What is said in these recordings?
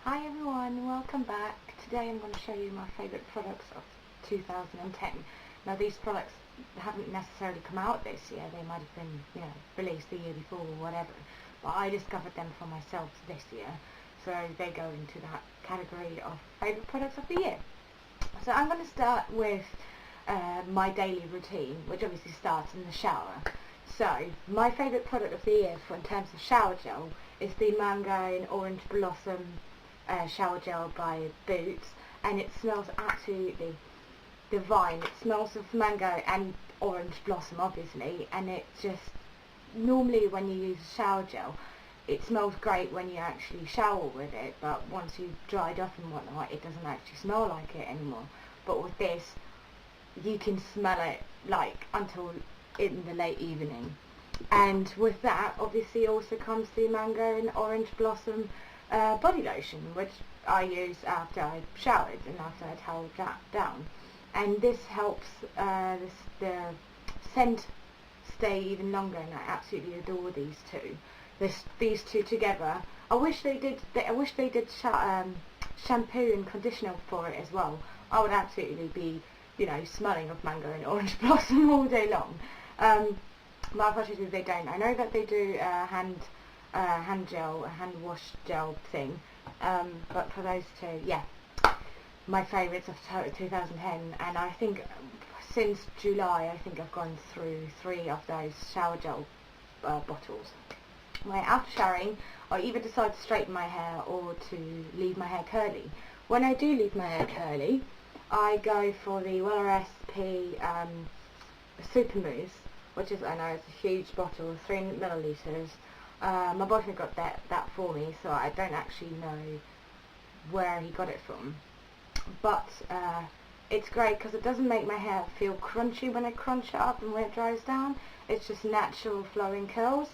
Hi everyone, welcome back. Today I'm going to show you my favourite products of 2010. Now these products haven't necessarily come out this year, they might have been, released the year before or whatever, but I discovered them for myself this year, so they go into that category of favourite products of the year. So I'm going to start with my daily routine, which obviously starts in the shower. So my favourite product of the year in terms of shower gel is the Mango and Orange Blossom shower gel by Boots, and it smells absolutely divine. It smells of mango and orange blossom obviously, and it just, normally when you use shower gel it smells great when you actually shower with it, but once you've dried off and whatnot it doesn't actually smell like it anymore. But with this you can smell it like until in the late evening. And with that obviously also comes the Mango and Orange Blossom body lotion, which I use after I showered and after I toweled down, and this helps the scent stay even longer, and I absolutely adore these two. These two together. I wish they did shampoo and conditioner for it as well. I would absolutely be, smelling of Mango and Orange Blossom all day long. But unfortunately they don't. I know that they do hand gel, a hand wash gel thing, but for those two, yeah, my favourites of 2010, and I think since July I think I've gone through 3 of those shower gel bottles. After showering I either decide to straighten my hair or to leave my hair curly. When I do leave my hair curly I go for the Wella Supermousse, which is, I know it's a huge bottle, 300 millilitres. My boyfriend got that for me, so I don't actually know where he got it from, but it's great because it doesn't make my hair feel crunchy when I crunch it up and when it dries down. It's just natural flowing curls,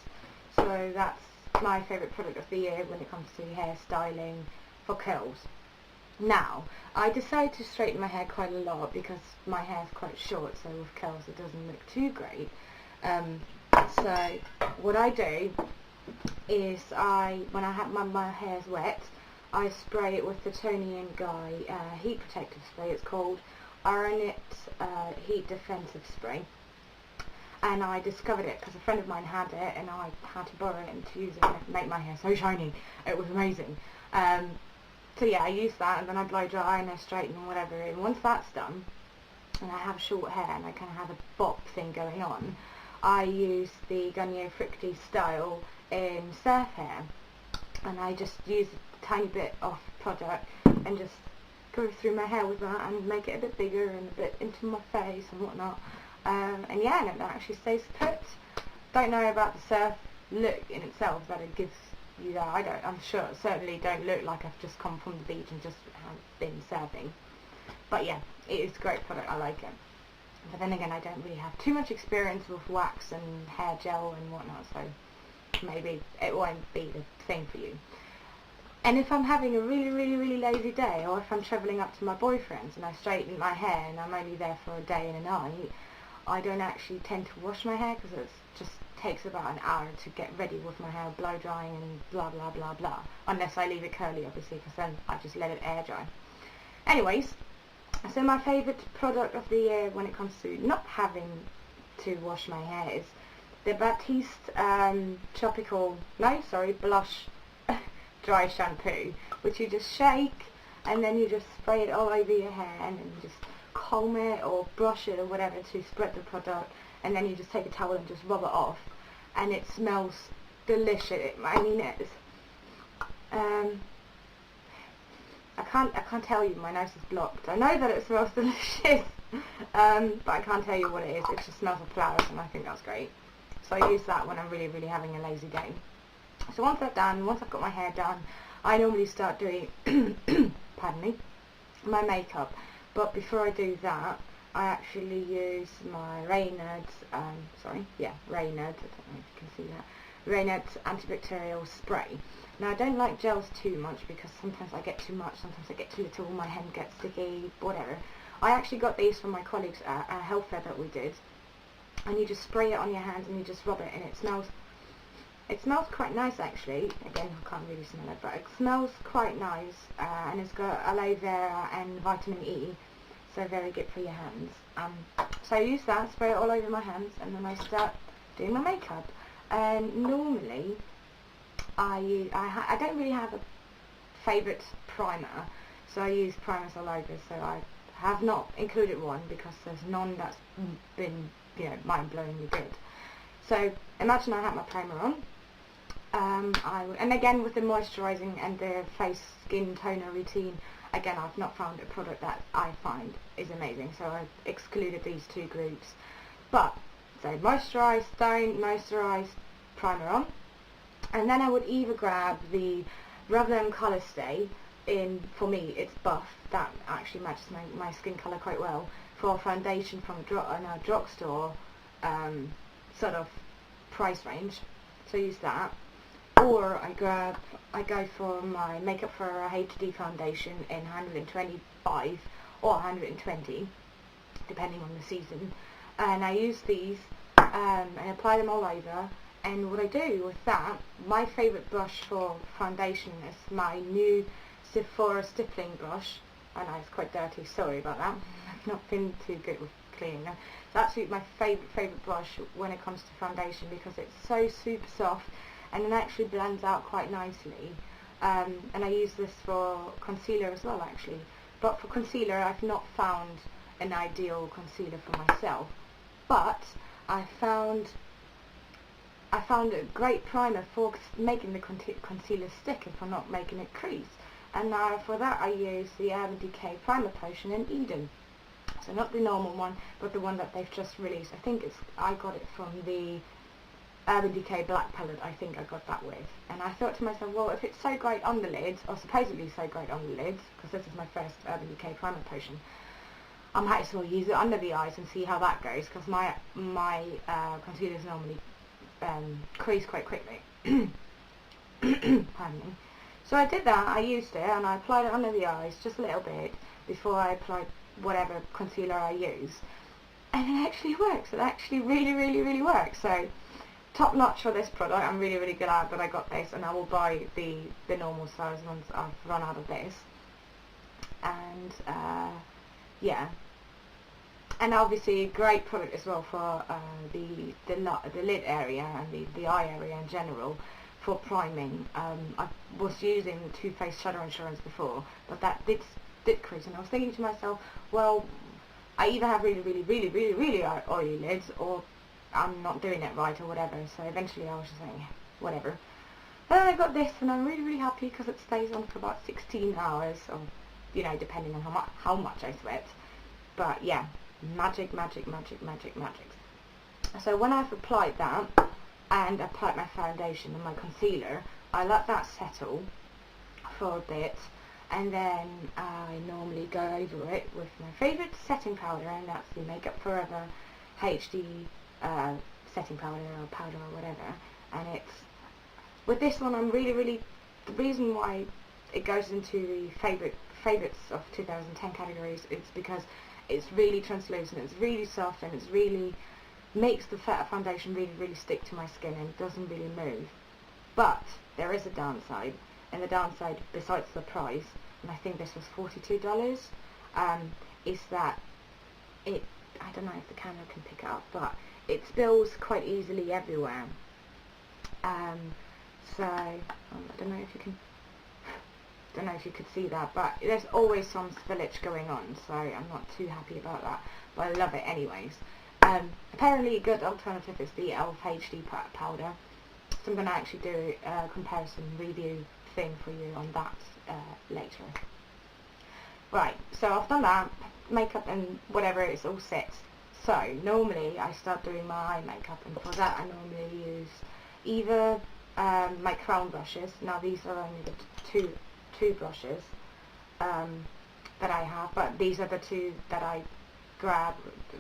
so that's my favourite product of the year when it comes to hair styling for curls. Now, I decide to straighten my hair quite a lot because my hair is quite short, so with curls it doesn't look too great. So what I do is when I have my hair's wet, I spray it with the Toni and Guy heat protective spray. It's called Iron It Heat Defensive Spray, and I discovered it because a friend of mine had it and I had to borrow it and to use it and make my hair so shiny. It was amazing. So yeah, I use that and then I blow dry and I straighten and whatever, and once that's done and I have short hair and I kind of have a bob thing going on, I use the Garnier Fructis style in surf hair, and I just use a tiny bit of product and just go through my hair with that and make it a bit bigger and a bit into my face and whatnot, and yeah, and it actually stays put. Don't know about the surf look in itself that it gives you that. I'm sure it certainly don't look like I've just come from the beach and just been surfing, but yeah, it is a great product, I like it. But then again, I don't really have too much experience with wax and hair gel and whatnot, so maybe it won't be the thing for you. And if I'm having a really lazy day, or if I'm travelling up to my boyfriend's and I straighten my hair and I'm only there for a day and a night, I don't actually tend to wash my hair because it just takes about an hour to get ready with my hair blow drying and blah blah blah blah, unless I leave it curly obviously, because then I just let it air dry. Anyways, so my favourite product of the year when it comes to not having to wash my hair is the Batiste blush dry shampoo, which you just shake and then you just spray it all over your hair and then you just comb it or brush it or whatever to spread the product, and then you just take a towel and just rub it off, and it smells delicious. I mean, it's I can't tell you, my nose is blocked. I know that it smells delicious, but I can't tell you what it is. It just smells of flowers and I think that's great. So I use that when I'm really having a lazy day. So once I've got my hair done, I normally start doing pardon me, my makeup. But before I do that, I actually use my Reynard, I don't know if you can see that, Reynard antibacterial spray. Now I don't like gels too much because sometimes I get too much, sometimes I get too little, my hand gets sticky, whatever. I actually got these from my colleagues at a health fair that we did, and you just spray it on your hands and you just rub it and it smells It smells quite nice actually. Again, I can't really smell it, but it smells quite nice, and it's got aloe vera and vitamin E, so very good for your hands. So I use that, spray it all over my hands, and then I start doing my makeup. And normally, I don't really have a favourite primer, so I use primers all over. So I have not included one because there's none that's been, you know, mind-blowingly good. So imagine I have my primer on. And again, with the moisturising and the face skin toner routine, again, I've not found a product that I find is amazing, so I've excluded these two groups. But so moisturise, don't moisturise, primer on, and then I would either grab the Revlon ColorStay in, for me it's buff, that actually matches my skin colour quite well, for foundation from a drugstore sort of price range, so use that. Or I go for my Makeup for a HD foundation in 125 or 120, depending on the season, and I use these and apply them all over. And what I do with that, my favourite brush for foundation is my new Sephora stippling brush. I know it's quite dirty, sorry about that. I've not been too good with cleaning them. It's absolutely my favourite brush when it comes to foundation because it's so super soft and it actually blends out quite nicely. And I use this for concealer as well actually. But for concealer I've not found an ideal concealer for myself. But I found a great primer for making the concealer stick and for not making it crease. And now for that I use the Urban Decay Primer Potion in Eden. So not the normal one, but the one that they've just released. I got it from the Urban Decay Black Palette, I think I got that with. And I thought to myself, well, if it's so great on the lids, or supposedly so great on the lids, because this is my first Urban Decay Primer Potion, I might as well use it under the eyes and see how that goes, because my concealers normally crease quite quickly. Pardon me. So I did that, I used it, and I applied it under the eyes just a little bit before I applied whatever concealer I use. And it actually works. It actually really works. So top notch for this product. I'm really glad that I got this, and I will buy the normal size once I've run out of this. And yeah, and obviously a great product as well for the lid area and the eye area in general for priming. I was using the Too Faced Shadow Insurance before, but that did crease, and I was thinking to myself, well, I either have really oily lids, or I'm not doing it right, or whatever. So eventually I was just saying, whatever. And then I got this, and I'm really happy because it stays on for about 16 hours, or, you know, depending on how much I sweat. But yeah, magic. So when I've applied that, and applied my foundation and my concealer, I let that settle for a bit, and then I normally go over it with my favourite setting powder, and that's the Makeup Forever HD setting powder or whatever. And it's, with this one, I'm really, the reason why it goes into the favourites of 2010 categories is because it's really translucent, it's really soft, and it's really makes the foundation really stick to my skin, and it doesn't really move. But there is a downside, and the downside, besides the price, and I think this was $42, is that it, I don't know if the camera can pick it up, but it spills quite easily everywhere. So I don't know if you could see that, but there's always some spillage going on, so I'm not too happy about that, but I love it anyways. Apparently a good alternative is the e.l.f. HD powder, so I'm going to actually do a comparison review thing for you on that later. Right, so I've done that, makeup and whatever, it's all set. So normally I start doing my eye makeup, and for that I normally use either my crown brushes. Now these are only the two brushes that I have, but these are the two that I grab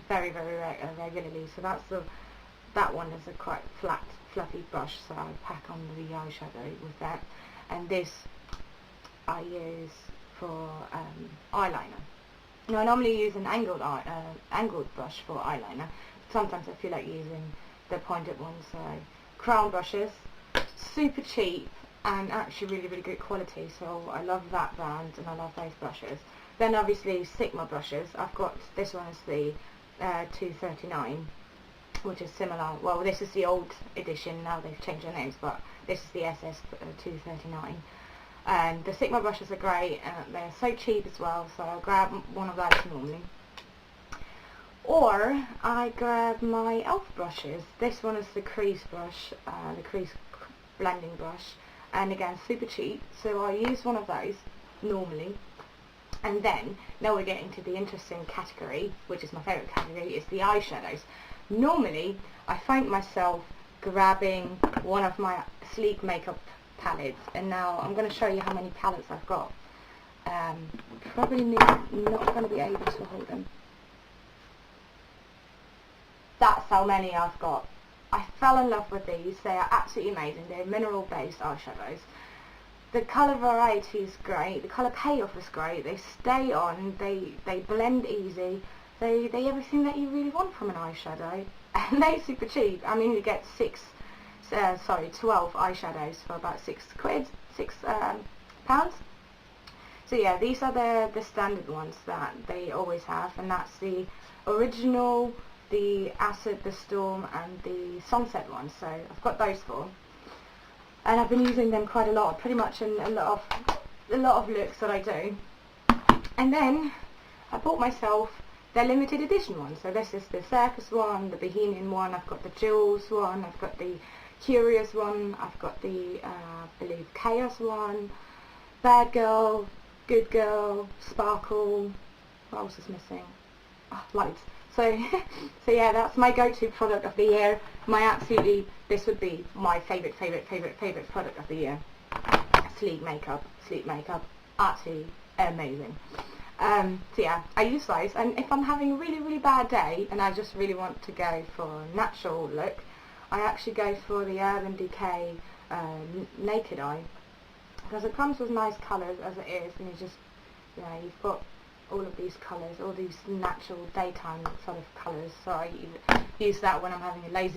very regularly. So that one is a quite flat, fluffy brush, so I pack on the eyeshadow with that. And this I use for eyeliner. Now I normally use an angled brush for eyeliner. Sometimes I feel like using the pointed ones. So crown brushes, super cheap and actually really, really good quality, so I love that brand and I love those brushes. Then obviously Sigma brushes. I've got, this one is the 239, which is similar. Well, this is the old edition, now they've changed their names, but this is the SS 239. And the Sigma brushes are great, and they're so cheap as well, so I'll grab one of those normally. Or I grab my e.l.f. brushes. This one is the crease brush, the crease blending brush, and again super cheap, so I use one of those normally. And then, now we're getting to the interesting category, which is my favourite category, is the eyeshadows. Normally, I find myself grabbing one of my sleek makeup palettes, and now I'm going to show you how many palettes I've got. Probably not going to be able to hold them. That's how many I've got. I fell in love with these. They are absolutely amazing. They're mineral based eyeshadows. The colour variety is great, the colour payoff is great, they stay on, they blend easy, they everything that you really want from an eyeshadow, and they're super cheap. I mean, you get 12 eyeshadows for about £6. So yeah, these are the standard ones that they always have, and that's the original, the Acid, the Storm, and the Sunset one. So I've got those four. And I've been using them quite a lot, pretty much in a lot of looks that I do. And then I bought myself their limited edition one. So this is the Circus one, the Bohemian one, I've got the Jewels one, I've got the Curious one, I've got the I believe Chaos one, Bad Girl, Good Girl, Sparkle. What else is missing? Oh, loads. So, so yeah, that's my go-to product of the year. This would be my favorite product of the year. Sleek makeup, absolutely amazing. So yeah, I use those, and if I'm having a really, really bad day and I just really want to go for a natural look, I actually go for the Urban Decay Naked Eye, because it comes with nice colours as it is, and you just, you know, you've got all of these colours, all these natural daytime sort of colours, so I use that when I'm having a lazy